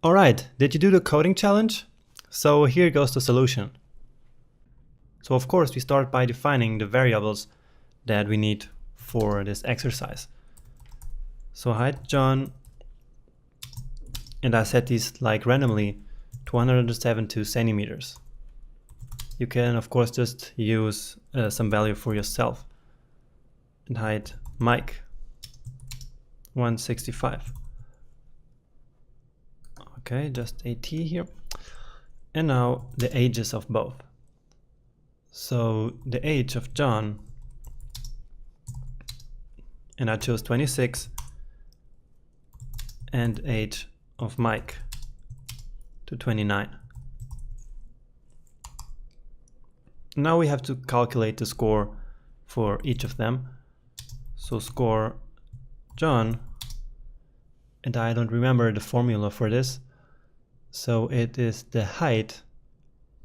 Alright, did you do the coding challenge? So here goes the solution. So of course we start by defining the variables that we need for this exercise. So height John, and I set these like randomly to 172 centimeters. You can of course just use some value for yourself. And height Mike, 165. Okay, just AT here. And now the ages of both. So the age of John, and I chose 26, and age of Mike to 29. Now we have to calculate the score for each of them. So score John, and I don't remember the formula for this. So it is the height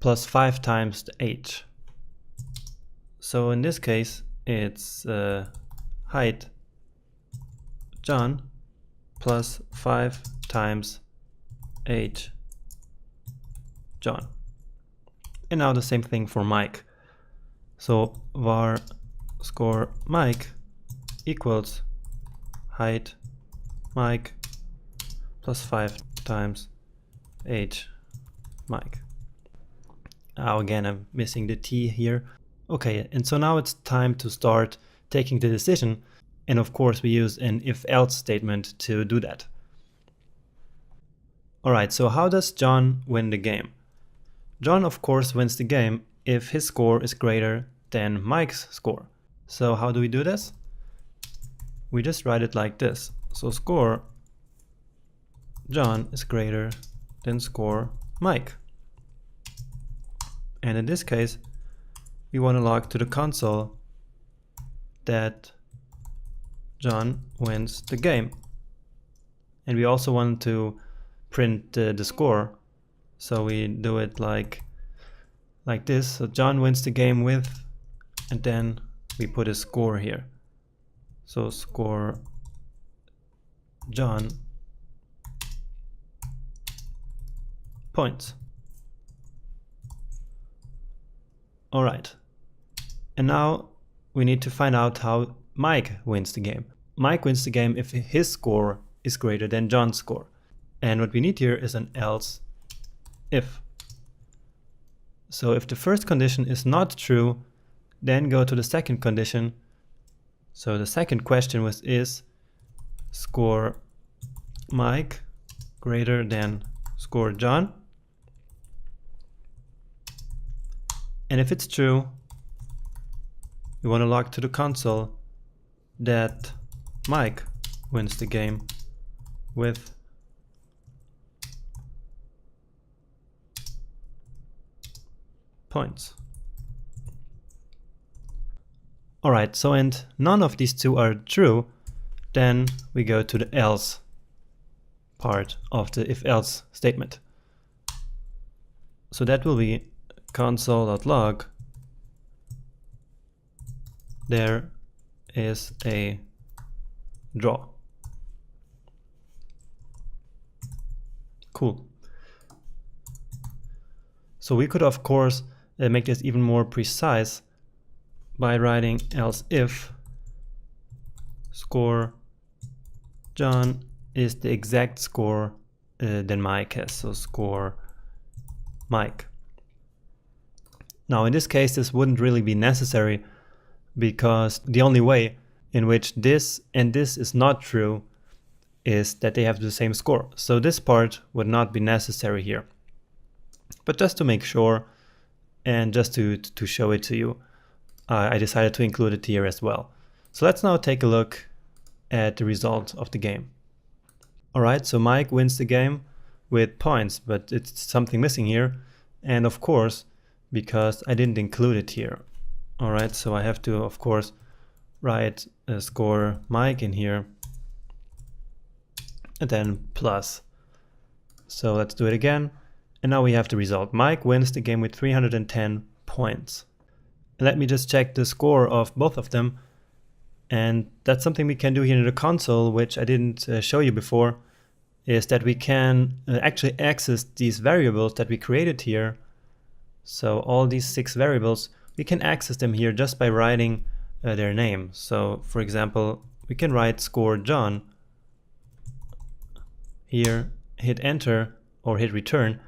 plus 5 times the age. So in this case, it's height John plus 5 times age John. And now the same thing for Mike. So var score Mike equals height Mike plus 5 times age Mike. Now again, I'm missing the T here. Okay, and so now it's time to start taking the decision. And of course we use an if-else statement to do that. Alright, so how does John win the game? John of course wins the game if his score is greater than Mike's score. So how do we do this? We just write it like this. So score John is greater than score Mike. And in this case, we want to log to the console that John wins the game. And we also want to print the score. So we do it like this. So John wins the game with, and then we put a score here. So score John points. Alright. And now we need to find out how Mike wins the game. Mike wins the game if his score is greater than John's score. And what we need here is an else if. So if the first condition is not true, then go to the second condition. So the second question is score Mike greater than score John. And if it's true, we want to log to the console that Mike wins the game with points. Alright, so and none of these two are true, then we go to the else part of the if-else statement. So that will be console.log there is a draw. Cool. So we could of course make this even more precise by writing else if score John is the exact score than Mike has. So score Mike. Now in this case this wouldn't really be necessary because the only way in which this and this is not true is that they have the same score. So this part would not be necessary here. But just to make sure and just to show it to you, I decided to include it here as well. So let's now take a look at the result of the game. Alright, so Mike wins the game with points, but it's something missing here. And of course, because I didn't include it here. Alright, so I have to of course write score Mike in here and then plus. So let's do it again. And now we have the result. Mike wins the game with 310 points. Let me just check the score of both of them. And that's something we can do here in the console, which I didn't show you before. is that we can actually access these variables that we created here. So all these 6 variables, we can access them here just by writing their name. So for example, we can write score John here, hit enter or hit return,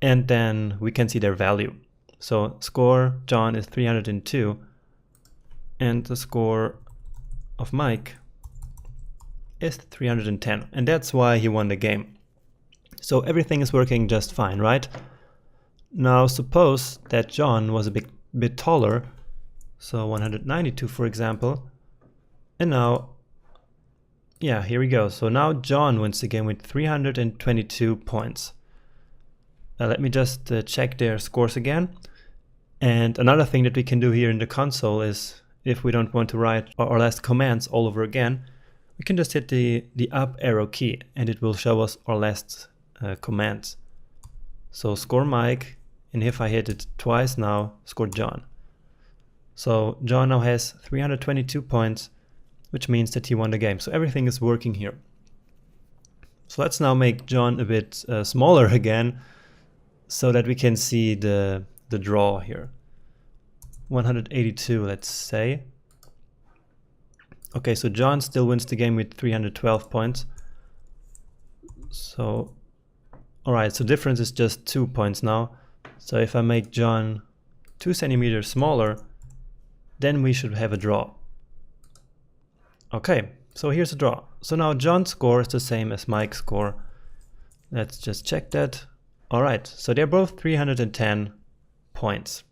and then we can see their value. So score John is 302 and the score of Mike is 310, and that's why he won the game. So everything is working just fine, right? Now suppose that John was a bit taller, so 192 for example, and now, yeah, here we go. So now John wins the game with 322 points. Let me just check their scores again. And another thing that we can do here in the console is, if we don't want to write our last commands all over again, we can just hit the up arrow key and it will show us our last commands. So score Mike, and if I hit it twice now, score John. So John now has 322 points, which means that he won the game. So everything is working here. So let's now make John a bit smaller again, so that we can see the draw here. 182, let's say. Okay, so John still wins the game with 312 points. So, alright, so difference is just 2 points now. So if I make John 2 centimeters smaller, then we should have a draw. Okay, so here's a draw. So now John's score is the same as Mike's score. Let's just check that. Alright, so they're both 310 points.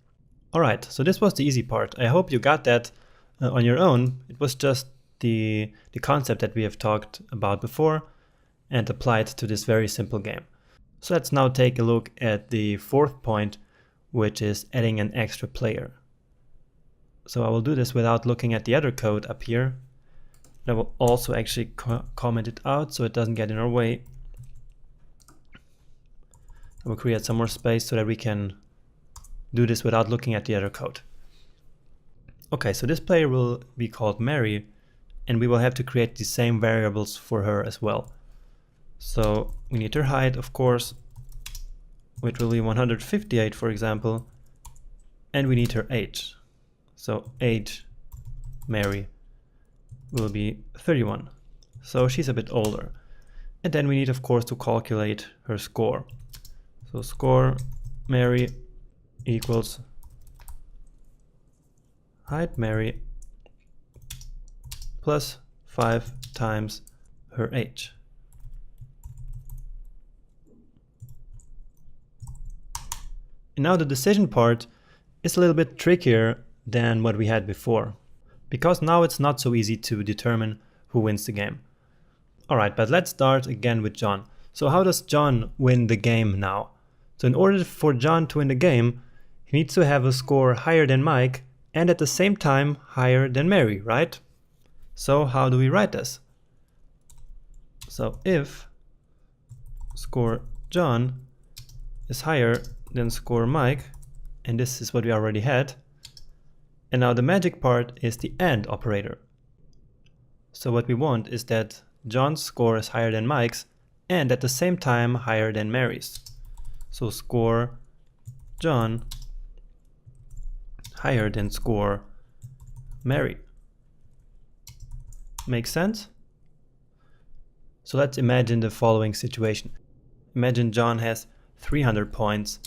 Alright, so this was the easy part. I hope you got that on your own. It was just the concept that we have talked about before and applied to this very simple game. So let's now take a look at the 4th point, which is adding an extra player. So I will do this without looking at the other code up here. I will also actually comment it out so it doesn't get in our way. I will create some more space so that we can do this without looking at the other code. Okay, so this player will be called Mary, and we will have to create the same variables for her as well. So we need her height, of course, which will be 158, for example, and we need her age. So age Mary will be 31, so she's a bit older. And then we need, of course, to calculate her score. So score Mary equals height Mary plus 5 times her age. And now the decision part is a little bit trickier than what we had before, because now it's not so easy to determine who wins the game. Alright, but let's start again with John. So how does John win the game now? So in order for John to win the game, he needs to have a score higher than Mike and at the same time higher than Mary, right? So how do we write this? So if score John is higher than score Mike, and this is what we already had, and now the magic part is the AND operator. So what we want is that John's score is higher than Mike's and at the same time higher than Mary's. So score John higher than score Mary. Make sense? So let's imagine the following situation. Imagine John has 300 points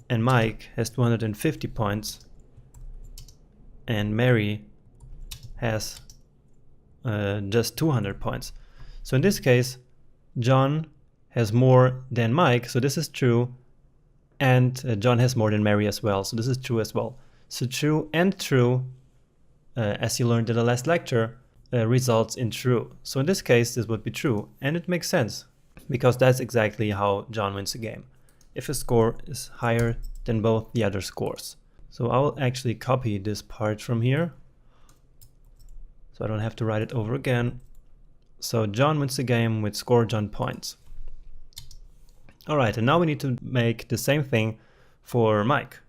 and Mike has 250 points and Mary has just 200 points. So in this case, John has more than Mike, so this is true, and John has more than Mary as well, so this is true as well. So true and true, as you learned in the last lecture, results in true. So in this case, this would be true, and it makes sense, because that's exactly how John wins the game, if his score is higher than both the other scores. So I will actually copy this part from here, so I don't have to write it over again. So John wins the game with score John points. Alright, and now we need to make the same thing for Mike.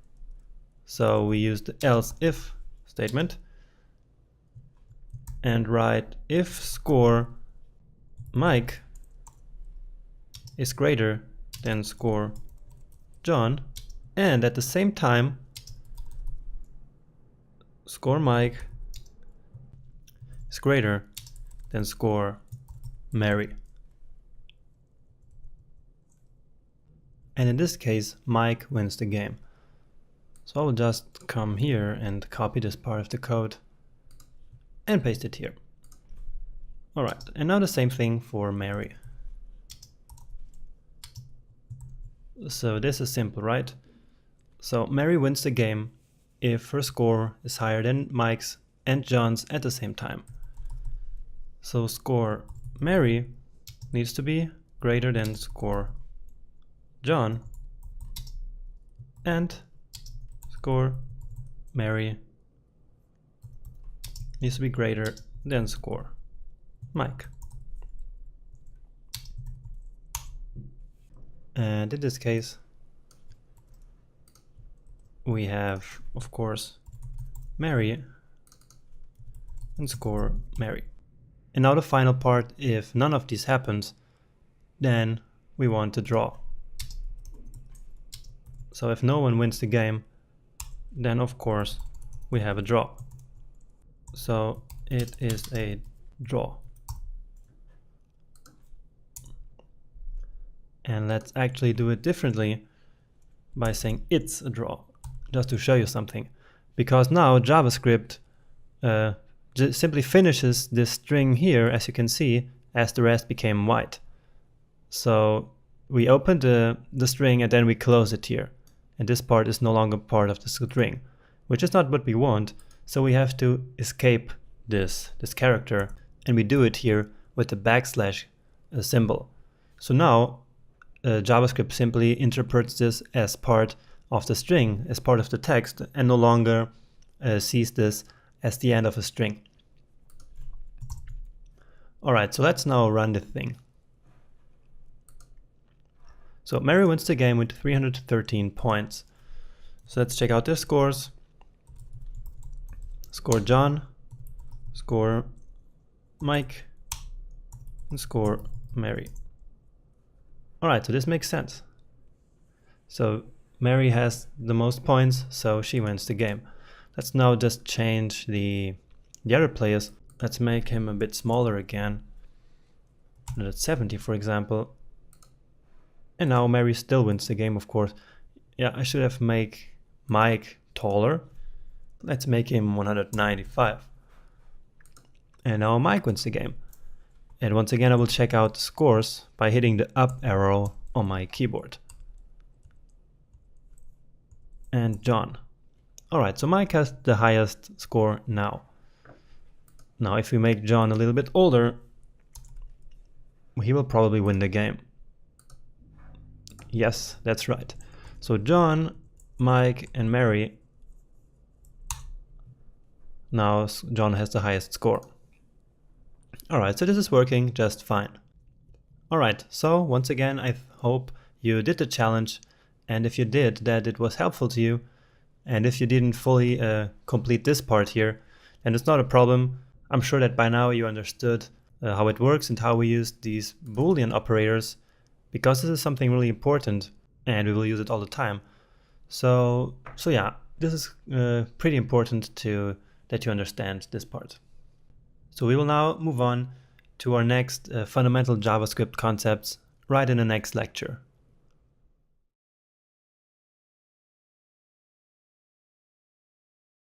So we use the else if statement and write if score Mike is greater than score John, and at the same time score Mike is greater than score Mary. And in this case, Mike wins the game. So I'll just come here and copy this part of the code and paste it here. Alright, and now the same thing for Mary. So this is simple, right? So Mary wins the game if her score is higher than Mike's and John's at the same time. So score Mary needs to be greater than score John, and score Mary needs to be greater than score Mike. And in this case, we have, of course, Mary and score Mary. And now the final part, if none of these happens, then we want to draw. So if no one wins the game, then of course we have a draw. So it is a draw. And let's actually do it differently by saying it's a draw, just to show you something. Because now JavaScript simply finishes this string here, as you can see, as the rest became white. So we open the string and then we close it here. And this part is no longer part of the string, which is not what we want. So we have to escape this character, and we do it here with the backslash symbol. So now JavaScript simply interprets this as part of the string, as part of the text, and no longer sees this as the end of a string. Alright, so let's now run the thing. So Mary wins the game with 313 points. So let's check out their scores. Score John, score Mike, and score Mary. Alright, so this makes sense. So Mary has the most points, so she wins the game. Let's now just change the other players. Let's make him a bit smaller again. Let's 70, for example. And now Mary still wins the game, of course. Yeah, I should have made Mike taller. Let's make him 195. And now Mike wins the game. And once again, I will check out the scores by hitting the up arrow on my keyboard. And John. Alright, so Mike has the highest score now. Now, if we make John a little bit older, he will probably win the game. Yes, that's right. So John, Mike, and Mary. Now John has the highest score. Alright, so this is working just fine. Alright, so once again, I hope you did the challenge, and if you did, that it was helpful to you. And if you didn't fully complete this part here, then it's not a problem. I'm sure that by now you understood how it works and how we use these Boolean operators, because this is something really important and we will use it all the time. So yeah, this is pretty important that you understand this part. So we will now move on to our next fundamental JavaScript concepts right in the next lecture.